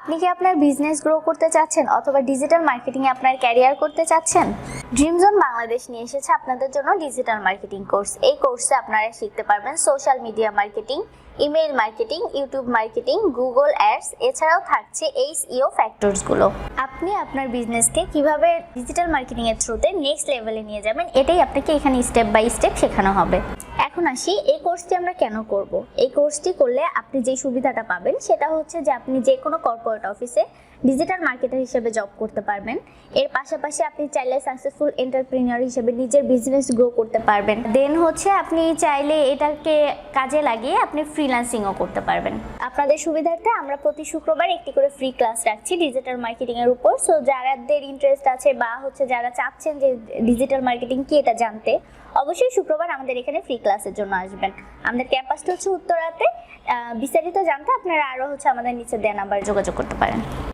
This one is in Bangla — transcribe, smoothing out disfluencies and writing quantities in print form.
আপনি কি আপনার বিজনেস গ্রো করতে চাচ্ছেন অথবা ডিজিটাল মার্কেটিং এ আপনার ক্যারিয়ার করতে চাচ্ছেন? ড্রিমজোন বাংলাদেশ নিয়ে এসেছে আপনাদের জন্য ডিজিটাল মার্কেটিং কোর্স। এই কোর্সে আপনারা শিখতে পারবেন social media marketing, email marketing, YouTube marketing, Google ads, এছাড়াও থাকছে এসইও ফ্যাক্টরসগুলো। আপনি আপনার বিজনেসকে কিভাবে ডিজিটাল মার্কেটিং এর থ্রুতে নেক্সট লেভেলে নিয়ে যাবেন, এটাই আপনাকে এখানে স্টেপ বাই স্টেপ শেখানো হবে। এখন আসি, এই কোর্সটি আমরা কেন করব। এই কোর্সটি করলে আপনি যে সুবিধাটা পাবেন সেটা হচ্ছে যে আপনি যে কোনো কর্পোরেট অফিসে ডিজিটাল মার্কেটার হিসেবে জব করতে পারবেন। এর পাশাপাশি আপনি চাইলে সাকসেসফুল এন্টারপ্রেনিয়র হিসেবে নিজের বিজনেস গ্রো করতে পারবেন। দেন হচ্ছে আপনি চাইলে এটাকে কাজে লাগিয়ে আপনি ফ্রিল্যান্সিংও করতে পারবেন। আপনাদের সুবিধার্থে আমরা প্রতি শুক্রবার একটি করে ফ্রি ক্লাস রাখছি ডিজিটাল মার্কেটিং এর উপর। সো যাদের ইন্টারেস্ট আছে বা হচ্ছে যারা চাচ্ছেন যে ডিজিটাল মার্কেটিং কি এটা জানতে, অবশ্যই শুক্রবার আমাদের এখানে ফ্রি ক্লাসের জন্য আসবেন। আমাদের ক্যাম্পাসটা হচ্ছে উত্তরাতে। বিস্তারিত জানতে আপনারা আরও হচ্ছে আমাদের নিচে দেওয়া নাম্বারে যোগাযোগ করতে পারেন।